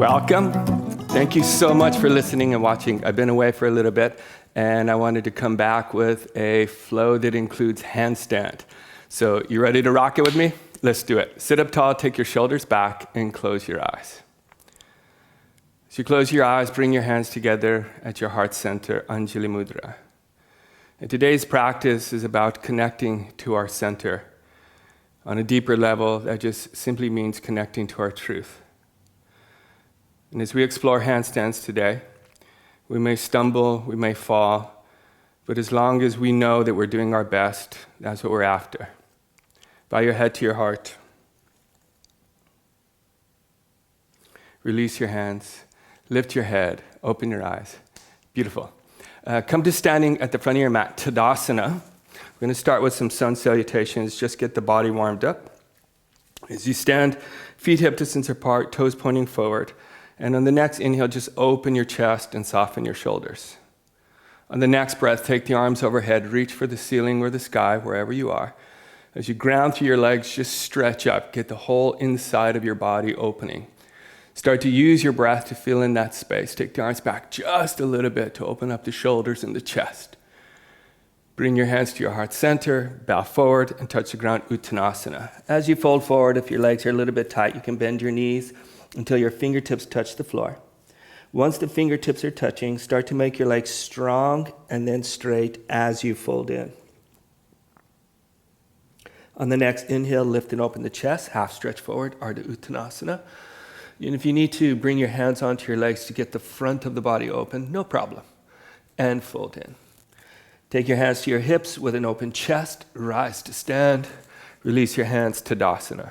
Welcome. Thank you so much for listening and watching. I've been away for a little bit, and I wanted to come back with a flow that includes handstand. So you ready to rock it with me? Let's do it. Sit up tall, take your shoulders back, and close your eyes. As you close your eyes, bring your hands together at your heart center, Anjali Mudra. And today's practice is about connecting to our center. On a deeper level, that just simply means connecting to our truth. And as we explore handstands today, we may stumble, we may fall, but as long as we know that we're doing our best, that's what we're after. Bow your head to your heart. Release your hands. Lift your head. Open your eyes. Beautiful. Come to standing at the front of your mat, Tadasana. We're going to start with some sun salutations. Just get the body warmed up. As you stand, feet hip distance apart, toes pointing forward. And on the next inhale, just open your chest and soften your shoulders. On the next breath, take the arms overhead, reach for the ceiling or the sky, wherever you are. As you ground through your legs, just stretch up. Get the whole inside of your body opening. Start to use your breath to fill in that space. Take the arms back just a little bit to open up the shoulders and the chest. Bring your hands to your heart center, bow forward, and touch the ground, Uttanasana. As you fold forward, if your legs are a little bit tight, you can bend your knees until your fingertips touch the floor. Once the fingertips are touching, start to make your legs strong and then straight as you fold in. On the next inhale, lift and open the chest, half stretch forward, Ardha Uttanasana. And if you need to bring your hands onto your legs to get the front of the body open, no problem. And fold in. Take your hands to your hips with an open chest, rise to stand, release your hands, Tadasana.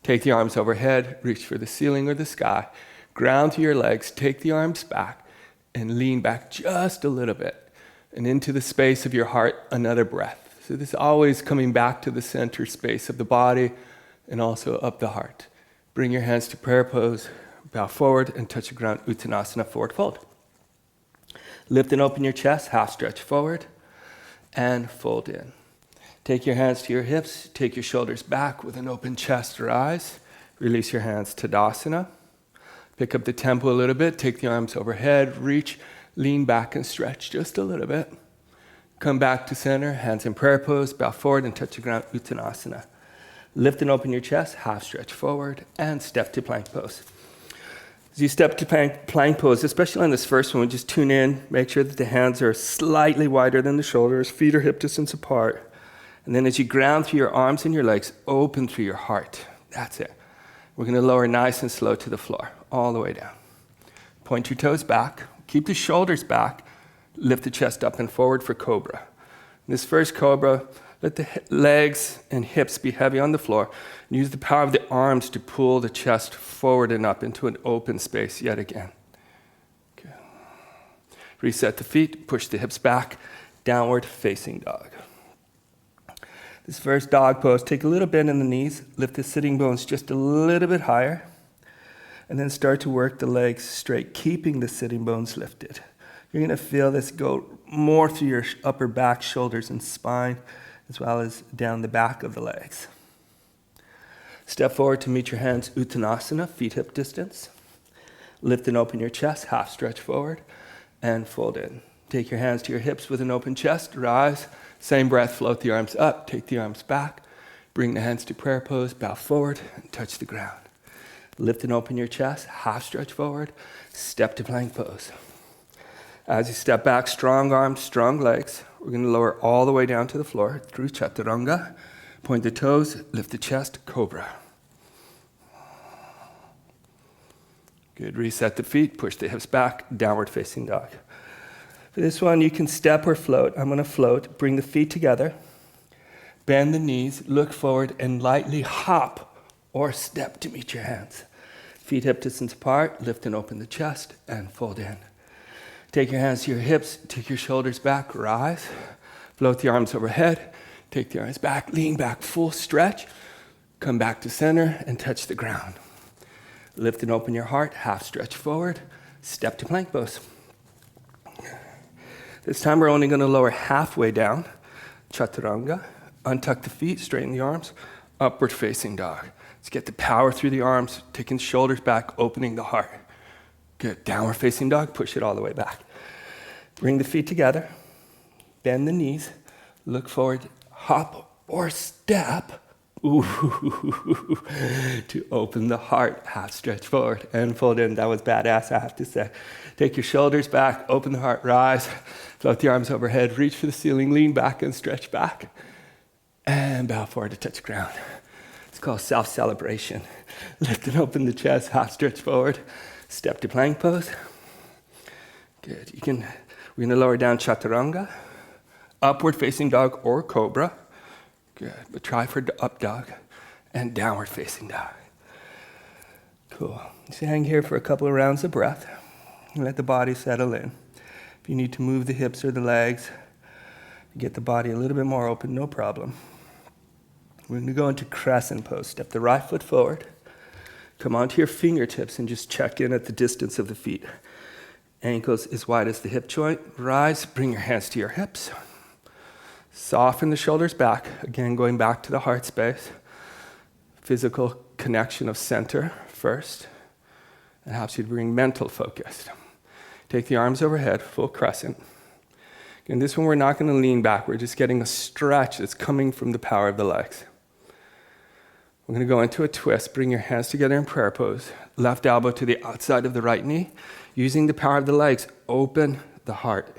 Take the arms overhead, reach for the ceiling or the sky, ground to your legs, take the arms back, and lean back just a little bit. And into the space of your heart, another breath. So this is always coming back to the center space of the body and also of the heart. Bring your hands to prayer pose, bow forward, and touch the ground, Uttanasana, forward fold. Lift and open your chest, half stretch forward, and fold in. Take your hands to your hips, take your shoulders back with an open chest, rise. Release your hands, Tadasana. Pick up the tempo a little bit, take the arms overhead, reach, lean back and stretch just a little bit. Come back to center, hands in prayer pose, bow forward and touch the ground, Uttanasana. Lift and open your chest, half stretch forward, and step to plank pose. As you step to plank pose, especially on this first one, just tune in, make sure that the hands are slightly wider than the shoulders, feet are hip distance apart. And then as you ground through your arms and your legs, open through your heart. That's it. We're going to lower nice and slow to the floor, all the way down. Point your toes back, keep the shoulders back, lift the chest up and forward for cobra. In this first cobra, let the legs and hips be heavy on the floor. And use the power of the arms to pull the chest forward and up into an open space yet again. Okay. Reset the feet, push the hips back, downward facing dog. This first dog pose, take a little bend in the knees, lift the sitting bones just a little bit higher, and then start to work the legs straight, keeping the sitting bones lifted. You're going to feel this go more through your upper back, shoulders, and spine, as well as down the back of the legs. Step forward to meet your hands, Uttanasana, feet hip distance. Lift and open your chest, half stretch forward, and fold in. Take your hands to your hips with an open chest, rise. Same breath, float the arms up, take the arms back. Bring the hands to prayer pose, bow forward, and touch the ground. Lift and open your chest, half stretch forward, step to plank pose. As you step back, strong arms, strong legs. We're going to lower all the way down to the floor through chaturanga. Point the toes, lift the chest, cobra. Good, reset the feet, push the hips back, downward facing dog. For this one, you can step or float. I'm going to float. Bring the feet together. Bend the knees, look forward, and lightly hop or step to meet your hands. Feet hip distance apart, lift and open the chest, and fold in. Take your hands to your hips, take your shoulders back, rise. Float the arms overhead, take the arms back, lean back, full stretch. Come back to center and touch the ground. Lift and open your heart, half stretch forward, step to plank pose. This time we're only going to lower halfway down, chaturanga. Untuck the feet, straighten the arms, upward facing dog. Let's get the power through the arms, taking the shoulders back, opening the heart. Good. Downward facing dog. Push it all the way back. Bring the feet together. Bend the knees. Look forward. Hop or step. Ooh, to open the heart. Half stretch forward and fold in. That was badass, I have to say. Take your shoulders back. Open the heart. Rise. Float the arms overhead. Reach for the ceiling. Lean back and stretch back. And bow forward to touch ground. It's called self-celebration. Lift and open the chest. Half stretch forward. Step to plank pose. Good. We're going to lower down chaturanga. Upward facing dog or cobra. Good. But try for up dog and downward facing dog. Cool. Just hang here for a couple of rounds of breath. And let the body settle in. If you need to move the hips or the legs, get the body a little bit more open, no problem. We're going to go into Crescent Pose. Step the right foot forward. Come onto your fingertips and just check in at the distance of the feet. Ankles as wide as the hip joint. Rise, bring your hands to your hips. Soften the shoulders back. Again, going back to the heart space. Physical connection of center first. It helps you to bring mental focus. Take the arms overhead, full crescent. And this one we're not going to lean back. We're just getting a stretch that's coming from the power of the legs. We're going to go into a twist. Bring your hands together in prayer pose. Left elbow to the outside of the right knee. Using the power of the legs, open the heart.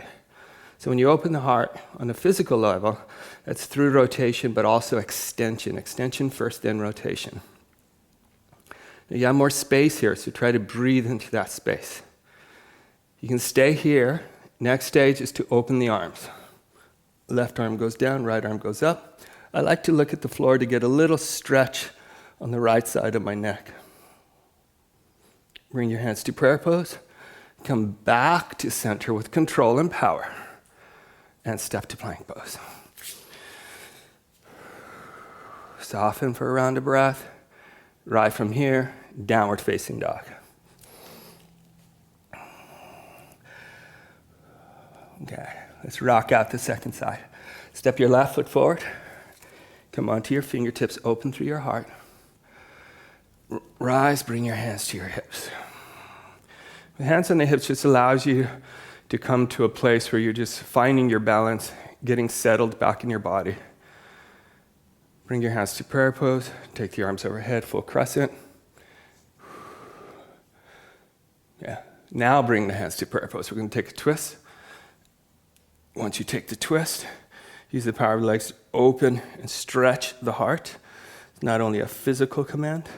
So when you open the heart on a physical level, that's through rotation, but also extension. Extension first, then rotation. Now you have more space here, so try to breathe into that space. You can stay here. Next stage is to open the arms. Left arm goes down, right arm goes up. I like to look at the floor to get a little stretch on the right side of my neck. Bring your hands to prayer pose. Come back to center with control and power. And step to plank pose. Soften for a round of breath. Right from here, downward facing dog. Okay, let's rock out the second side. Step your left foot forward. Come onto your fingertips, open through your heart. Rise, bring your hands to your hips. The hands on the hips just allows you to come to a place where you're just finding your balance, getting settled back in your body. Bring your hands to prayer pose. Take the arms overhead, full crescent. Yeah. Now bring the hands to prayer pose. We're going to take a twist. Once you take the twist, use the power of the legs to open and stretch the heart. It's not only a physical command,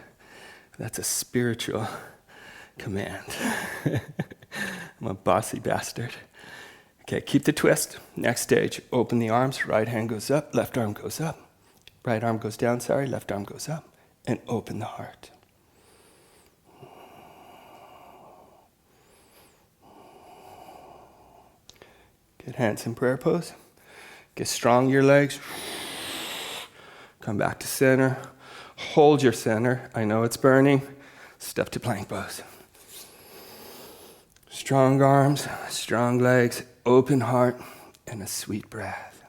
that's a spiritual command. I'm a bossy bastard. Okay, keep the twist. Next stage, open the arms. Right hand goes up, left arm goes up. Right arm goes down, left arm goes up. And open the heart. Good, hands in prayer pose. Get strong your legs. Come back to center. Hold your center. I know it's burning. Step to plank pose. Strong arms, strong legs, open heart, and a sweet breath.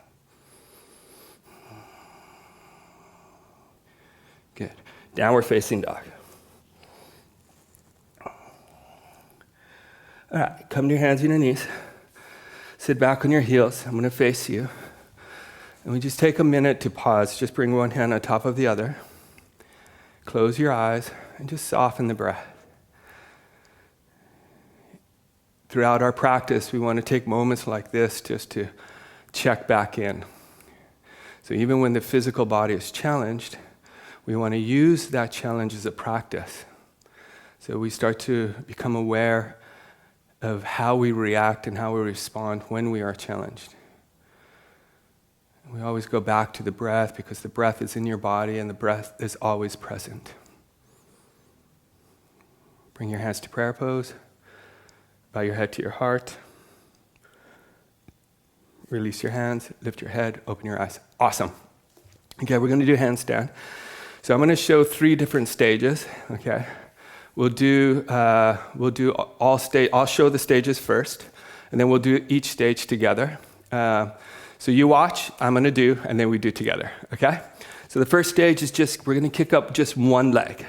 Good. Downward facing dog. All right, come to your hands and your knees. Sit back on your heels. I'm going to face you. And we just take a minute to pause. Just bring one hand on top of the other. Close your eyes and just soften the breath. Throughout our practice, we want to take moments like this just to check back in. So even when the physical body is challenged, we want to use that challenge as a practice. So we start to become aware of how we react and how we respond when we are challenged. We always go back to the breath because the breath is in your body and the breath is always present. Bring your hands to prayer pose. Bow your head to your heart. Release your hands, lift your head, open your eyes. Awesome. Okay, we're going to do handstand. So I'm going to show 3 different stages. Okay, I'll show the stages first, and then we'll do each stage together. So you watch, I'm going to do, and then we do together. Okay. So the first stage is we're going to kick up just one leg.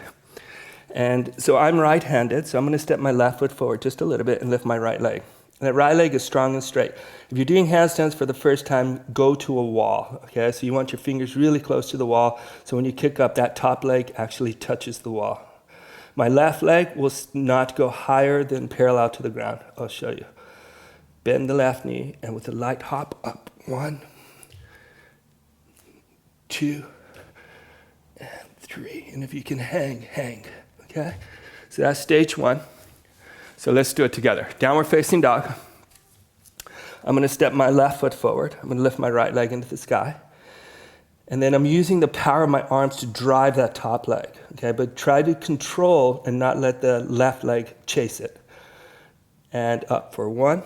And so I'm right-handed, so I'm going to step my left foot forward just a little bit and lift my right leg. And that right leg is strong and straight. If you're doing handstands for the first time, go to a wall, okay? So you want your fingers really close to the wall, so when you kick up, that top leg actually touches the wall. My left leg will not go higher than parallel to the ground. I'll show you. Bend the left knee, and with a light hop up. 1, 2, and 3. And if you can hang, okay? So that's stage 1. So let's do it together. Downward facing dog. I'm going to step my left foot forward. I'm going to lift my right leg into the sky. And then I'm using the power of my arms to drive that top leg, okay? But try to control and not let the left leg chase it. And up for 1,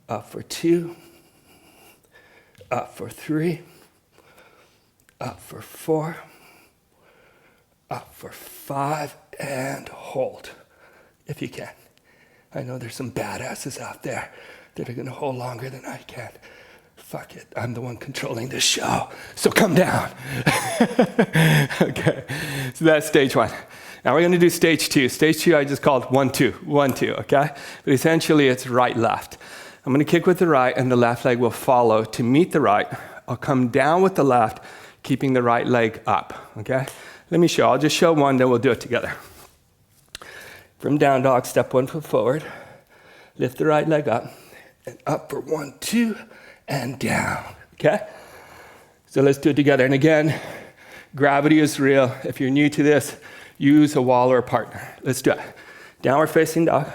up for 2, up for 3, up for 4, up for 5, and hold, if you can. I know there's some badasses out there that are going to hold longer than I can. Fuck it, I'm the one controlling this show, so come down. Okay, so that's stage 1. Now we're going to do stage 2. Stage 2 I just called 1, 2, 1, 2, okay? But essentially it's right, left. I'm going to kick with the right and the left leg will follow to meet the right. I'll come down with the left, keeping the right leg up, okay? Let me show. I'll just show one, then we'll do it together. From down dog, step 1 foot forward. Lift the right leg up. And up for 1, 2, and down, okay? So let's do it together. And again, gravity is real. If you're new to this, use a wall or a partner. Let's do it. Downward facing dog.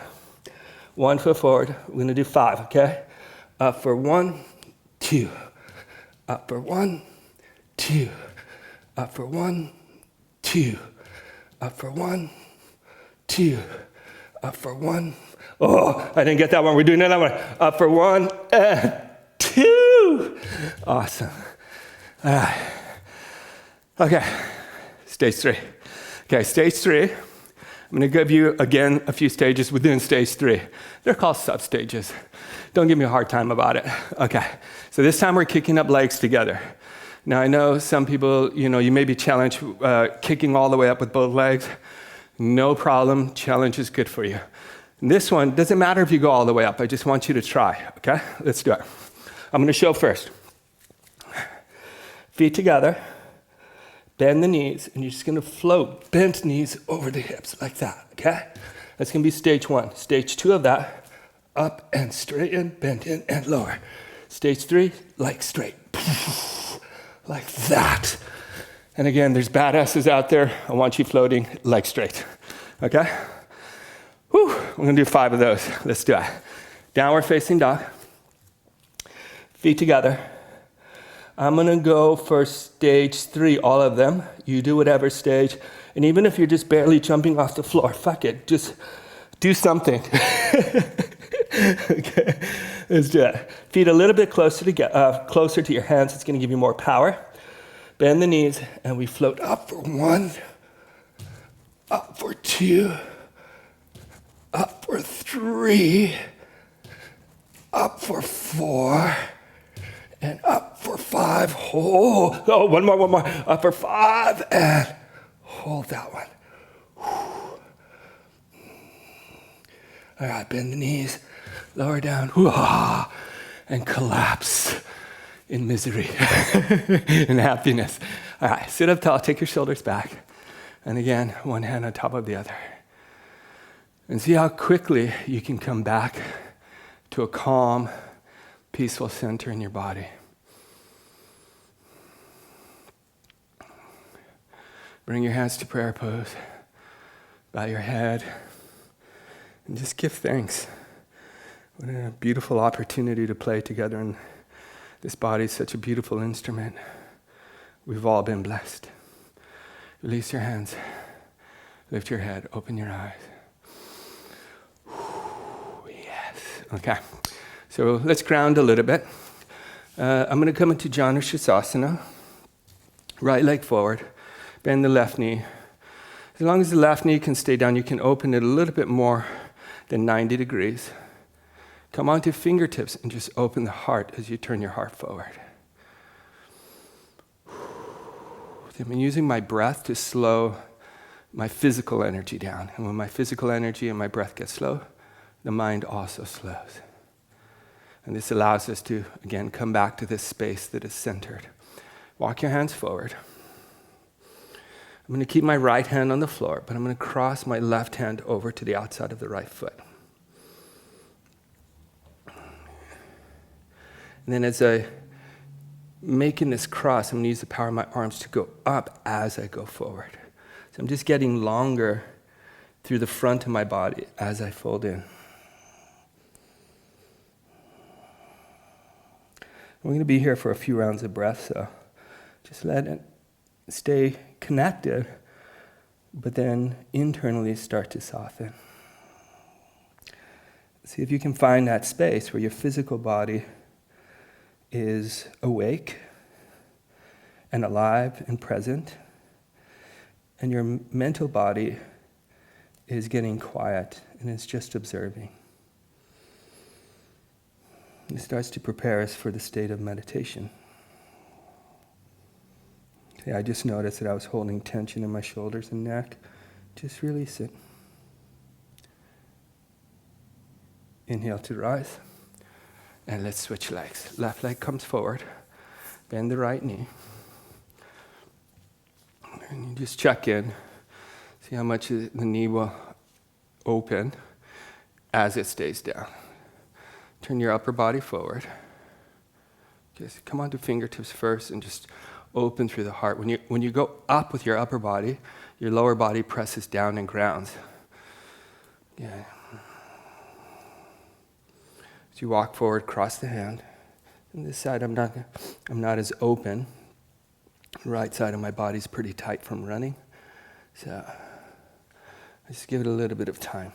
1 foot forward. We're going to do 5, okay? Up for 1, 2. Up for 1, 2. Up for 1, 2. Up for 1, 2. Up for 1. Oh, I didn't get that one. We're doing another one. Up for 1 and 2. Awesome. All right. Okay. Stage 3. Okay, stage 3. I'm going to give you, again, a few stages within stage 3. They're called sub-stages. Don't give me a hard time about it. Okay, so this time we're kicking up legs together. Now, I know some people, you may be challenged kicking all the way up with both legs. No problem. Challenge is good for you. And this one, doesn't matter if you go all the way up. I just want you to try, okay? Let's do it. I'm going to show first. Feet together. Bend the knees, and you're just going to float bent knees over the hips like that, okay? That's going to be stage 1. Stage 2 of that, up and straighten, bend in and lower. Stage 3, like straight, like that. And again, there's badasses out there. I want you floating like straight, okay? Whew, we're going to do 5 of those. Let's do it. Downward facing dog. Feet together. I'm going to go for stage 3, all of them. You do whatever stage. And even if you're just barely jumping off the floor, fuck it. Just do something. Okay, let's do it. Feet a little bit closer to your hands. It's going to give you more power. Bend the knees, and we float up for 1, up for 2, up for 3, up for 4, and up for 5, hold. Oh, one more. Up for 5, and hold that one. All right, bend the knees, lower down, and collapse in misery and happiness. All right, sit up tall, take your shoulders back. And again, one hand on top of the other. And see how quickly you can come back to a calm, peaceful center in your body. Bring your hands to prayer pose. Bow your head. And just give thanks. What a beautiful opportunity to play together. And this body is such a beautiful instrument. We've all been blessed. Release your hands. Lift your head. Open your eyes. Yes. Okay. So let's ground a little bit. I'm going to come into Janu Sukhasana. Right leg forward. Bend the left knee. As long as the left knee can stay down, you can open it a little bit more than 90 degrees. Come onto fingertips and just open the heart as you turn your heart forward. I'm using my breath to slow my physical energy down. And when my physical energy and my breath get slow, the mind also slows. And this allows us to, again, come back to this space that is centered. Walk your hands forward. I'm going to keep my right hand on the floor, but I'm going to cross my left hand over to the outside of the right foot. And then as I making this cross, I'm going to use the power of my arms to go up as I go forward. So I'm just getting longer through the front of my body as I fold in. We're going to be here for a few rounds of breath, so just let it stay connected, but then internally start to soften. See if you can find that space where your physical body is awake and alive and present, and your mental body is getting quiet and is just observing. It starts to prepare us for the state of meditation. See, I just noticed that I was holding tension in my shoulders and neck. Just release it. Inhale to rise. And let's switch legs. Left leg comes forward. Bend the right knee. And you just check in. See how much the knee will open as it stays down. Turn your upper body forward. Just come onto fingertips first and just open through the heart. When you go up with your upper body, your lower body presses down and grounds. Yeah. As you walk forward, cross the hand. On this side, I'm not as open. The right side of my body's pretty tight from running. So I just give it a little bit of time.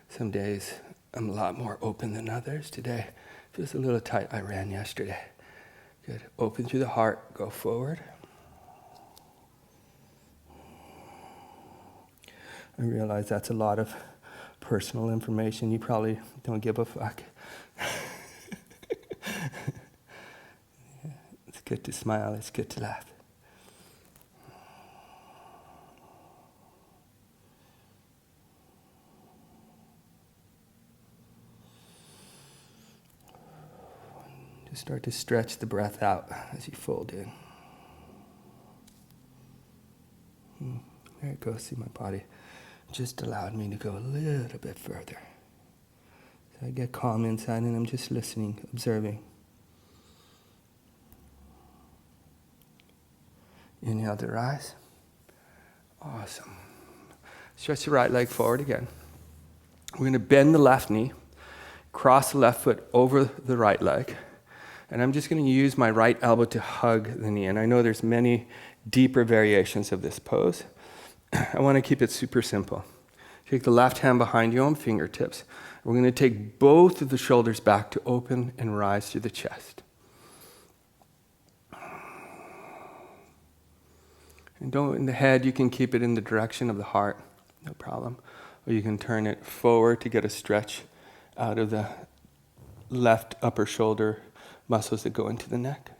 Some days I'm a lot more open than others. Today feels a little tight. I ran yesterday. Good. Open through the heart. Go forward. I realize that's a lot of personal information. You probably don't give a fuck. It's good to smile. It's good to laugh. Just start to stretch the breath out as you fold in. There it goes. See, my body just allowed me to go a little bit further. So I get calm inside and I'm just listening, observing. Inhale to rise. Awesome. Stretch the right leg forward again. We're going to bend the left knee, cross the left foot over the right leg. And I'm just going to use my right elbow to hug the knee. And I know there's many deeper variations of this pose. I want to keep it super simple. Take the left hand behind you on fingertips. We're going to take both of the shoulders back to open and rise through the chest. And in the head, you can keep it in the direction of the heart, no problem. Or you can turn it forward to get a stretch out of the left upper shoulder muscles that go into the neck.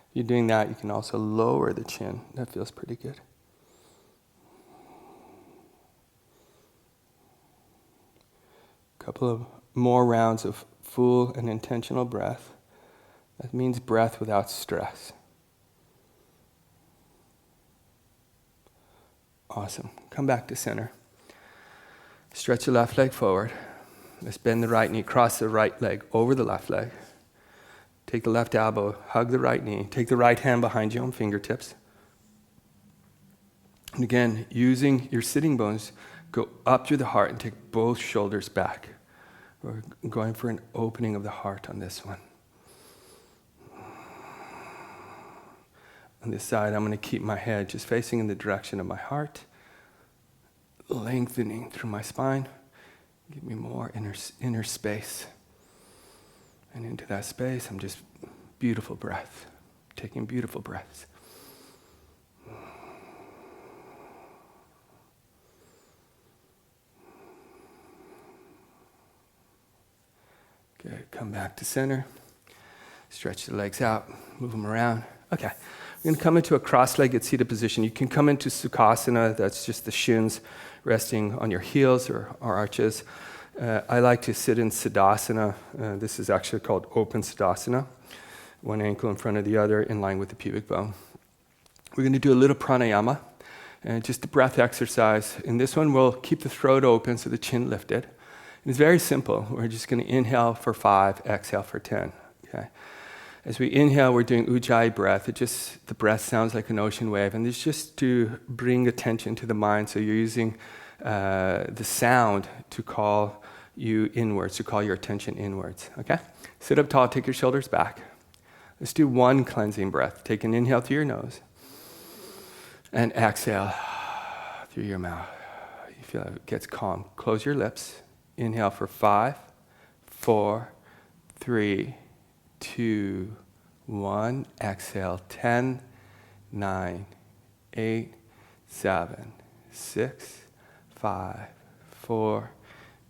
If you're doing that, you can also lower the chin. That feels pretty good. A couple of more rounds of full and intentional breath. That means breath without stress. Awesome. Come back to center. Stretch the left leg forward. Let's bend the right knee, cross the right leg over the left leg. Take the left elbow, hug the right knee. Take the right hand behind you on fingertips. And again, using your sitting bones, go up through the heart and take both shoulders back. We're going for an opening of the heart on this one. On this side, I'm going to keep my head just facing in the direction of my heart, lengthening through my spine. Give me more inner space. And into that space, I'm just beautiful breath, taking beautiful breaths. Good. Come back to center. Stretch the legs out, move them around. Okay. We're going to come into a cross-legged seated position. You can come into Sukhasana, that's just the shins resting on your heels or arches. I like to sit in Siddhasana. This is actually called open Siddhasana. One ankle in front of the other in line with the pubic bone. We're going to do a little pranayama, and just a breath exercise. In this one, we'll keep the throat open so the chin lifted. And it's very simple. We're just going to inhale for 5, exhale for 10. Okay. As we inhale, we're doing ujjayi breath. The breath sounds like an ocean wave, and it's just to bring attention to the mind. So you're using the sound to call you inwards, to call your attention inwards. Okay? Sit up tall, take your shoulders back. Let's do one cleansing breath. Take an inhale through your nose, and exhale through your mouth. You feel it gets calm. Close your lips. Inhale for 5, 4, 3, 2, 1. Exhale, 10, 9, 8, 7, 6, 5, 4,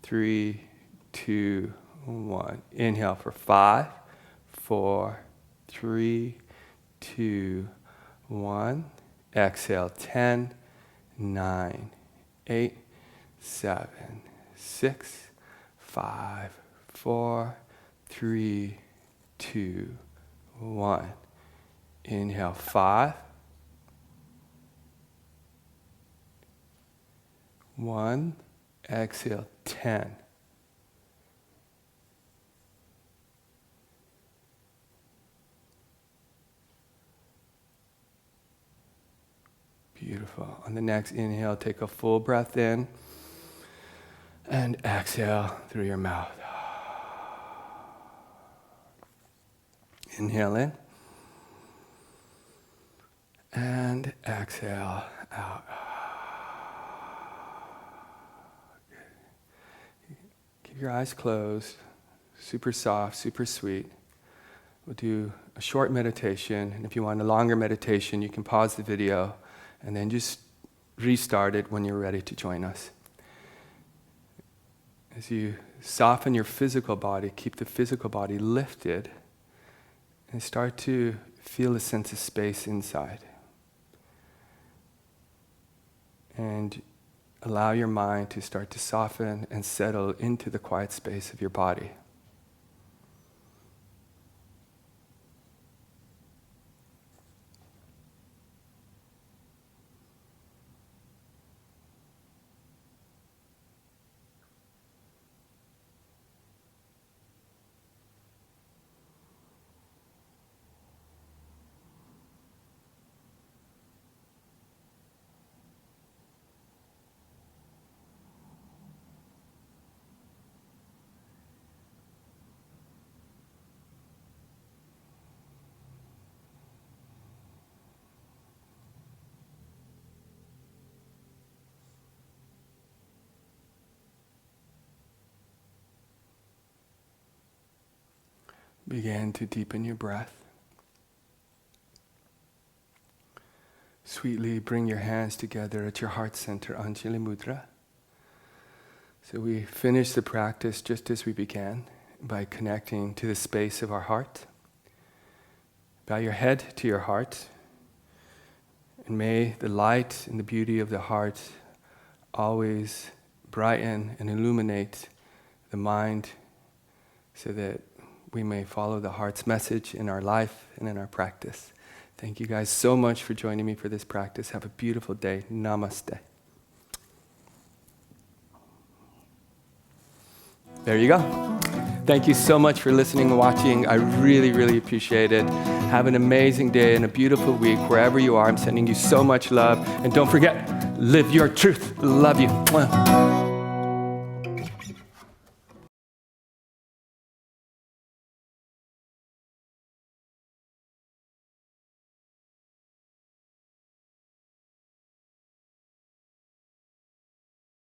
3, 2, 1. Inhale for 5, 4, 3, 2, 1. Exhale, 10, 9, 8, 7, 6, 5, 4, 3, 2, 1. Inhale, 5, 1. Exhale, 10. Beautiful. On the next inhale, take a full breath in and exhale through your mouth. Inhale in and exhale out. Keep your eyes closed. Super soft, super sweet. We'll do a short meditation, and if you want a longer meditation, you can pause the video and then just restart it when you're ready to join us. As you soften your physical body, keep the physical body lifted, and start to feel a sense of space inside. And allow your mind to start to soften and settle into the quiet space of your body. Begin to deepen your breath. Sweetly bring your hands together at your heart center, Anjali Mudra. So we finish the practice just as we began, by connecting to the space of our heart. Bow your head to your heart, and may the light and the beauty of the heart always brighten and illuminate the mind, so that we may follow the heart's message in our life and in our practice. Thank you guys so much for joining me for this practice. Have a beautiful day. Namaste. There you go. Thank you so much for listening and watching. I really, really appreciate it. Have an amazing day and a beautiful week wherever you are. I'm sending you so much love. And don't forget, live your truth. Love you. Mwah.